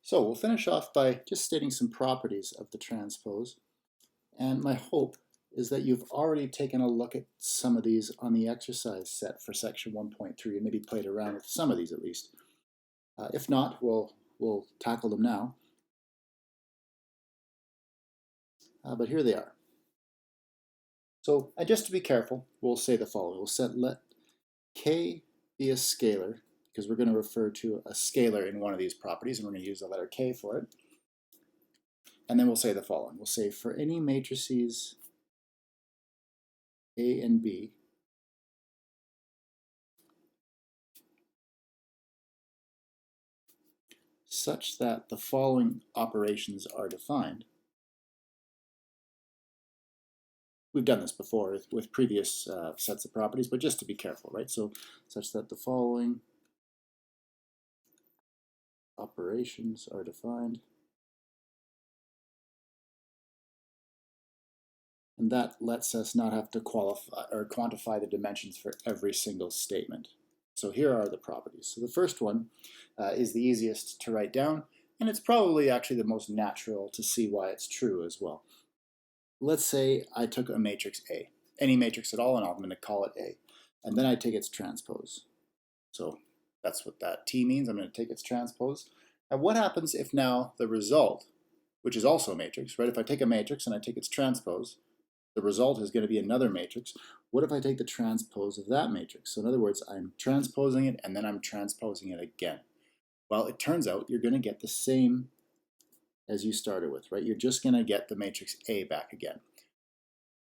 So we'll finish off by just stating some properties of the transpose. And my hope is that you've already taken a look at some of these on the exercise set for section 1.3 and maybe played around with some of these at least. If not, we'll tackle them now. But here they are. So just to be careful, we'll say the following. We'll set let k be a scalar, because we're going to refer to a scalar in one of these properties, and we're going to use the letter k for it. And then we'll say the following. We'll say for any matrices A and B, such that the following operations are defined. We've done this before with previous sets of properties, but just to be careful, right? So such that the following operations are defined. And that lets us not have to qualify or quantify the dimensions for every single statement. So here are the properties. So the first one is the easiest to write down, and it's probably actually the most natural to see why it's true as well. Let's say I took a matrix A, any matrix at all, and I'm going to call it A. And then I take its transpose. So that's what that T means. I'm going to take its transpose. And what happens if now the result, which is also a matrix, right? If I take a matrix and I take its transpose, the result is going to be another matrix. What if I take the transpose of that matrix? So in other words, I'm transposing it and then I'm transposing it again. Well, it turns out you're going to get the same as you started with, right? You're just going to get the matrix A back again.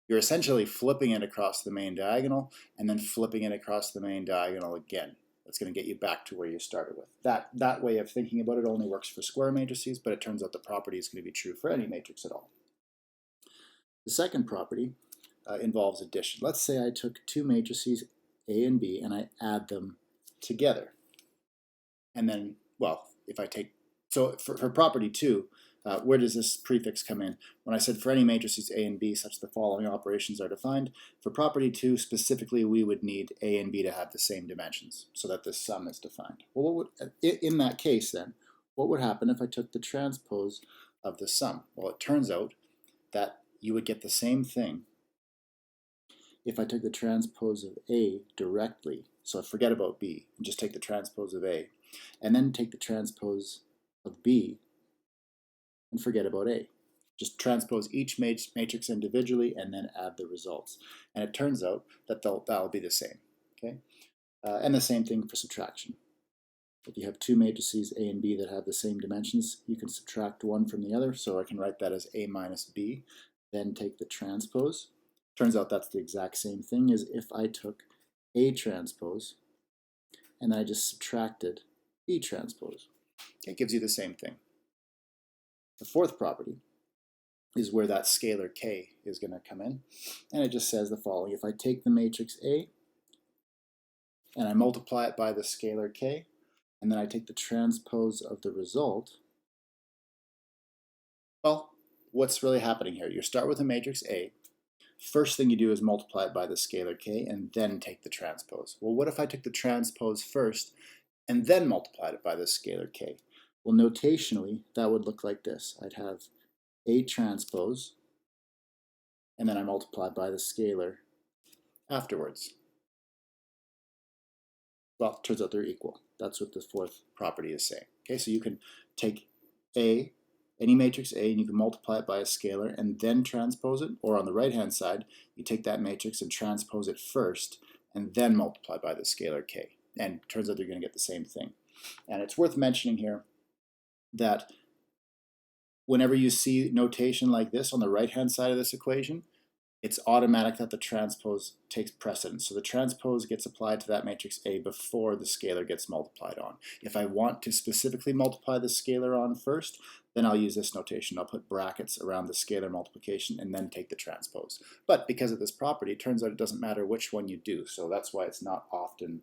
You're essentially flipping it across the main diagonal and then flipping it across the main diagonal again. That's going to get you back to where you started with. That way of thinking about it only works for square matrices, but it turns out the property is going to be true for any matrix at all. The second property involves addition. Let's say I took two matrices A and B and I add them together. And then, well, if I take, so for property 2, where does this prefix come in? When I said for any matrices A and B such the following operations are defined, for property 2 specifically we would need A and B to have the same dimensions so that the sum is defined. Well, what would, in that case then, what would happen if I took the transpose of the sum? Well, it turns out that you would get the same thing if I took the transpose of A directly. So forget about B and just take the transpose of A, and then take the transpose of B and forget about A. Just transpose each matrix individually and then add the results. And it turns out that that'll be the same. Okay, and the same thing for subtraction. If you have two matrices A and B that have the same dimensions, you can subtract one from the other. So I can write that as A minus B, then take the transpose. Turns out that's the exact same thing as if I took A transpose and I just subtracted B transpose. It gives you the same thing. The fourth property is where that scalar K is going to come in. And it just says the following. If I take the matrix A and I multiply it by the scalar K, and then I take the transpose of the result, well, what's really happening here? You start with a matrix A. First thing you do is multiply it by the scalar K and then take the transpose. Well, what if I took the transpose first and then multiplied it by the scalar K? Well, notationally, that would look like this. I'd have A transpose, and then I multiply by the scalar afterwards. Well, it turns out they're equal. That's what the fourth property is saying. Okay, so you can take A, any matrix A, and you can multiply it by a scalar and then transpose it, or on the right-hand side, you take that matrix and transpose it first and then multiply by the scalar K. And it turns out they're going to get the same thing. And it's worth mentioning here that whenever you see notation like this on the right-hand side of this equation, it's automatic that the transpose takes precedence. So the transpose gets applied to that matrix A before the scalar gets multiplied on. If I want to specifically multiply the scalar on first, then I'll use this notation. I'll put brackets around the scalar multiplication and then take the transpose. But because of this property, it turns out it doesn't matter which one you do. So that's why it's not often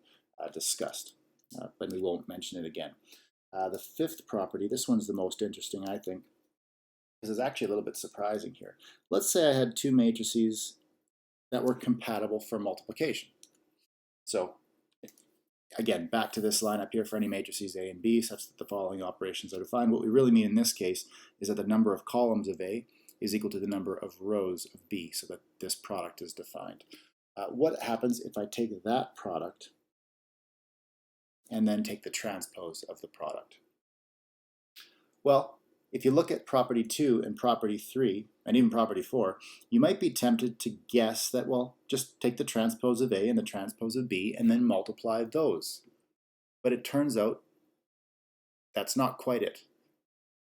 discussed. But we won't mention it again. The fifth property, this one's the most interesting, I think. This is actually a little bit surprising here. Let's say I had two matrices that were compatible for multiplication. So again, back to this line up here for any matrices A and B such that the following operations are defined. What we really mean in this case is that the number of columns of A is equal to the number of rows of B, so that this product is defined. What happens if I take that product and then take the transpose of the product? Well, if you look at property 2 and property 3, and even property 4, you might be tempted to guess that, well, just take the transpose of A and the transpose of B and then multiply those. But it turns out that's not quite it.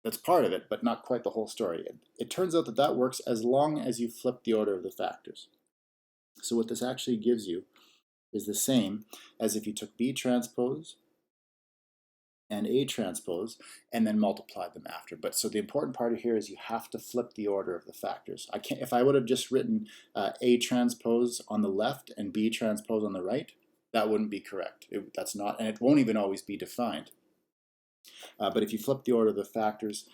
That's part of it, but not quite the whole story. It turns out that that works as long as you flip the order of the factors. So what this actually gives you is the same as if you took B transpose and A transpose and then multiplied them after. But so the important part here is you have to flip the order of the factors. I can't, if I would have just written A transpose on the left and B transpose on the right, that wouldn't be correct. That's not, and it won't even always be defined. But if you flip the order of the factors,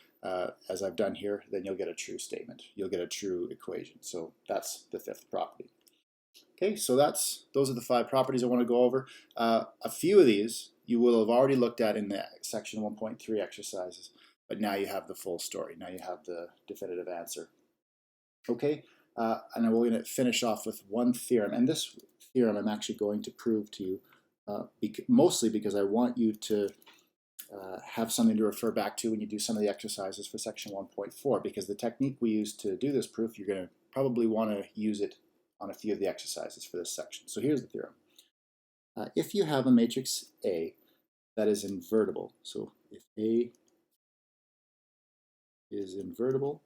as I've done here, then you'll get a true statement. You'll get a true equation. So that's the fifth property. Okay, so those are the 5 properties I want to go over. A few of these you will have already looked at in the section 1.3 exercises, but now you have the full story. Now you have the definitive answer. Okay, and we're going to finish off with one theorem, and this theorem I'm actually going to prove to you, mostly because I want you to have something to refer back to when you do some of the exercises for section 1.4, because the technique we use to do this proof, you're going to probably want to use it on a few of the exercises for this section. So here's the theorem. If you have a matrix A that is invertible, so if A is invertible,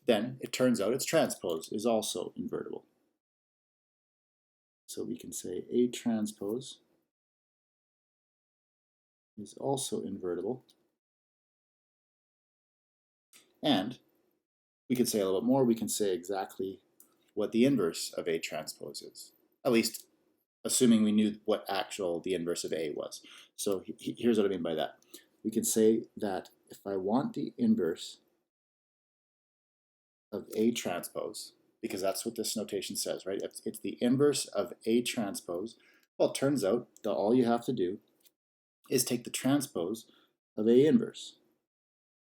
then it turns out its transpose is also invertible. So we can say A transpose is also invertible. And we can say a little bit more. We can say exactly what the inverse of A transpose is, at least assuming we knew what the inverse of A was. So here's what I mean by that. We can say that if I want the inverse of A transpose, because that's what this notation says, right? It's the inverse of A transpose. Well, it turns out that all you have to do is take the transpose of A inverse.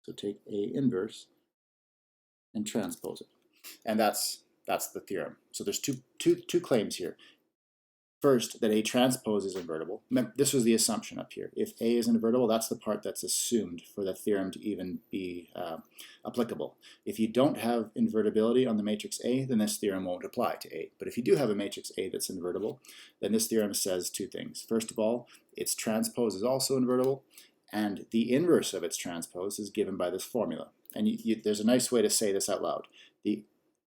So take A inverse and transpose it. And that's the theorem. So there's two claims here. First, that A transpose is invertible. This was the assumption up here. If A is invertible, that's the part that's assumed for the theorem to even be applicable. If you don't have invertibility on the matrix A, then this theorem won't apply to A. But if you do have a matrix A that's invertible, then this theorem says 2 things. First of all, its transpose is also invertible, and the inverse of its transpose is given by this formula. And there's a nice way to say this out loud.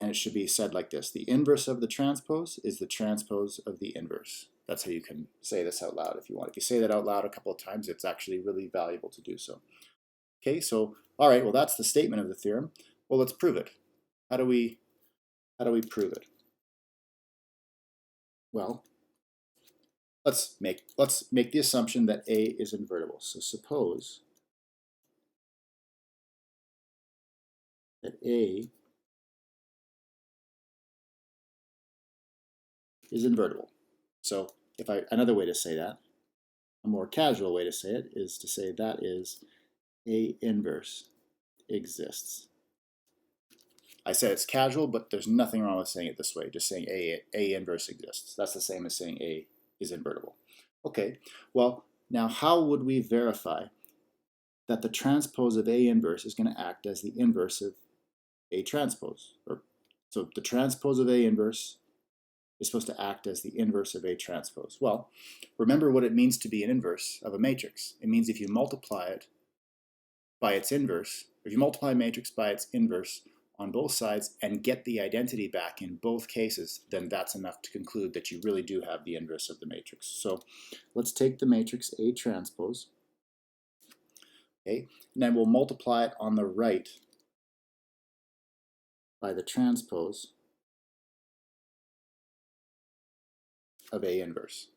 And it should be said like this. The inverse of the transpose is the transpose of the inverse. That's how you can say this out loud if you want. If you say that out loud a couple of times, it's actually really valuable to do so. Okay, so, all right, well, that's the statement of the theorem. Well, let's prove it. How do we prove it? Well, let's make the assumption that A is invertible. So suppose that A is invertible. So another way to say that, a more casual way to say it, is to say that is A inverse exists. I said it's casual, but there's nothing wrong with saying it this way, just saying A inverse exists. That's the same as saying A is invertible. Okay, well, now how would we verify that the transpose of A inverse is going to act as the inverse of A transpose? So the transpose of A inverse is supposed to act as the inverse of A transpose. Well, remember what it means to be an inverse of a matrix. It means if you multiply it by its inverse, if you multiply a matrix by its inverse on both sides and get the identity back in both cases, then that's enough to conclude that you really do have the inverse of the matrix. So let's take the matrix A transpose, okay, and then we'll multiply it on the right by the transpose of A inverse.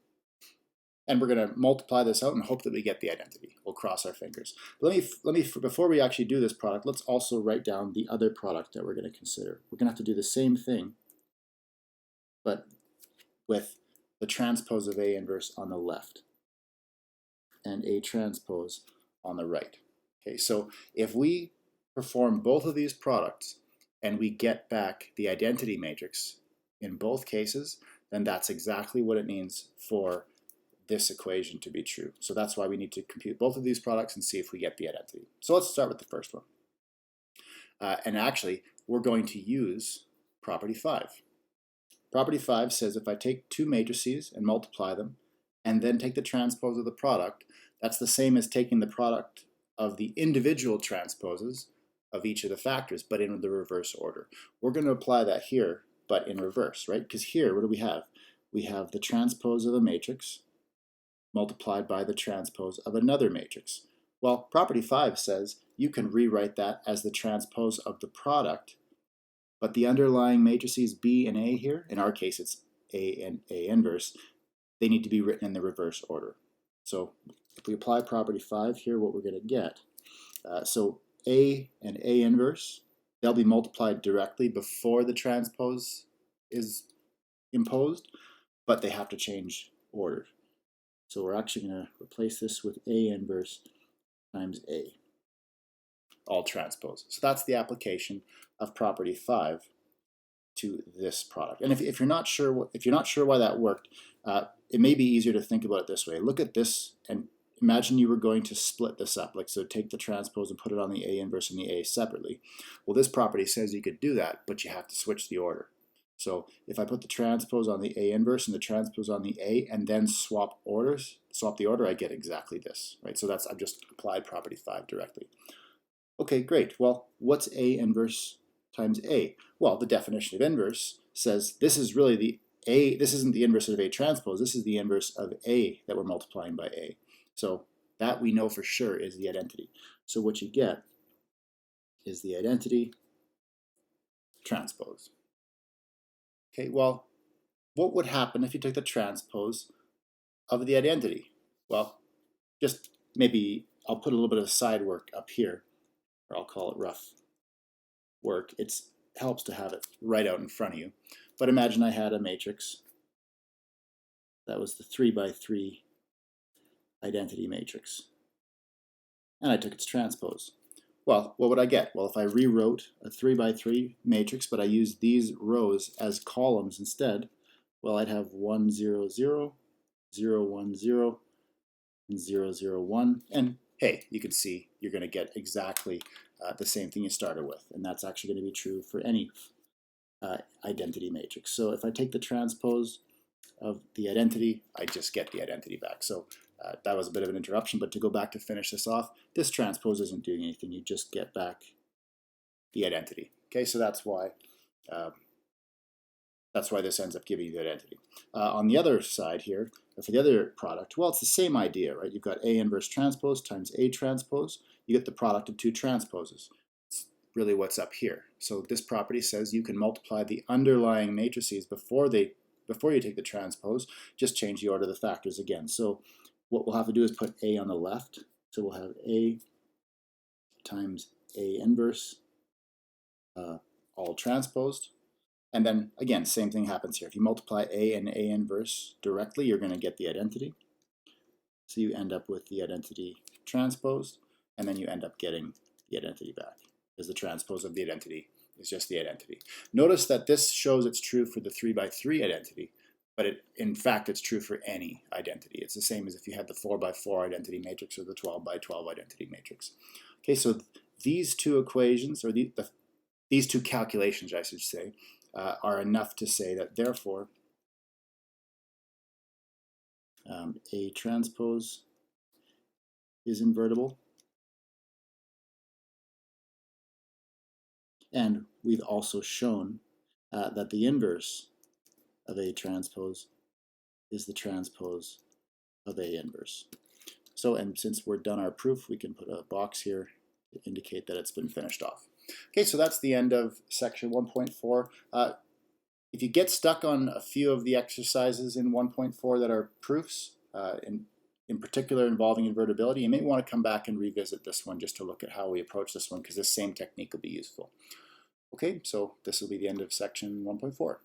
And we're going to multiply this out and hope that we get the identity. We'll cross our fingers. Let me before we actually do this product, let's also write down the other product that we're going to consider. We're going to have to do the same thing, but with the transpose of A inverse on the left and A transpose on the right. Okay, so if we perform both of these products and we get back the identity matrix in both cases, then that's exactly what it means for this equation to be true. So that's why we need to compute both of these products and see if we get the identity. So let's start with the first one. And actually, we're going to use property 5. Property 5 says if I take two matrices and multiply them, and then take the transpose of the product, that's the same as taking the product of the individual transposes of each of the factors, but in the reverse order. We're going to apply that here, but in reverse, right? Because here, what do we have? We have the transpose of a matrix multiplied by the transpose of another matrix. Well, property 5 says you can rewrite that as the transpose of the product, but the underlying matrices B and A here, in our case it's A and A inverse, they need to be written in the reverse order. So if we apply property 5 here, what we're going to get, so A and A inverse, they'll be multiplied directly before the transpose is imposed, but they have to change order. So we're actually going to replace this with A inverse times A, all transpose. So that's the application of property 5 to this product. And if you're not sure why that worked, it may be easier to think about it this way. Look at this and imagine you were going to split this up, like so take the transpose and put it on the A inverse and the A separately. Well, this property says you could do that, but you have to switch the order. So if I put the transpose on the A inverse and the transpose on the A and then swap the order, I get exactly this, right? So I've just applied property 5 directly. Okay, great. Well, what's A inverse times A? Well, the definition of inverse says this is really the A, this isn't the inverse of A transpose, this is the inverse of A that we're multiplying by A. So that we know for sure is the identity. So what you get is the identity transpose. Okay, well, what would happen if you took the transpose of the identity? Well, just maybe I'll put a little bit of side work up here, or I'll call it rough work. It helps to have it right out in front of you. But imagine I had a matrix that was the 3 by 3 identity matrix, and I took its transpose. Well, what would I get? Well, if I rewrote a 3 by 3 matrix, but I used these rows as columns instead, well, I'd have 1, 0, 0, 0, 1, 0, and 0, 0, 1. And hey, you can see you're going to get exactly the same thing you started with. And that's actually going to be true for any identity matrix. So if I take the transpose of the identity, I just get the identity back. So that was a bit of an interruption, but to go back to finish this off, this transpose isn't doing anything. You just get back the identity. Okay, so that's why this ends up giving you the identity. On the other side here, for the other product, well, it's the same idea, right? You've got A inverse transpose times A transpose. You get the product of two transposes. It's really what's up here. So this property says you can multiply the underlying matrices before you take the transpose, just change the order of the factors again. So what we'll have to do is put A on the left. So we'll have A times A inverse, all transposed. And then, again, same thing happens here. If you multiply A and A inverse directly, you're going to get the identity. So you end up with the identity transposed, and then you end up getting the identity back, because the transpose of the identity is just the identity. Notice that this shows it's true for the 3 by 3 identity, but in fact it's true for any identity. It's the same as if you had the 4 by 4 identity matrix or the 12 by 12 identity matrix. Okay, so these two equations, or these two calculations, I should say, are enough to say that therefore A transpose is invertible. And we've also shown that the inverse of A transpose is the transpose of A inverse. So, and since we're done our proof, we can put a box here to indicate that it's been finished off. Okay, so that's the end of section 1.4. If you get stuck on a few of the exercises in 1.4 that are proofs, in particular involving invertibility, you may want to come back and revisit this one just to look at how we approach this one, because this same technique will be useful. Okay, so this will be the end of section 1.4.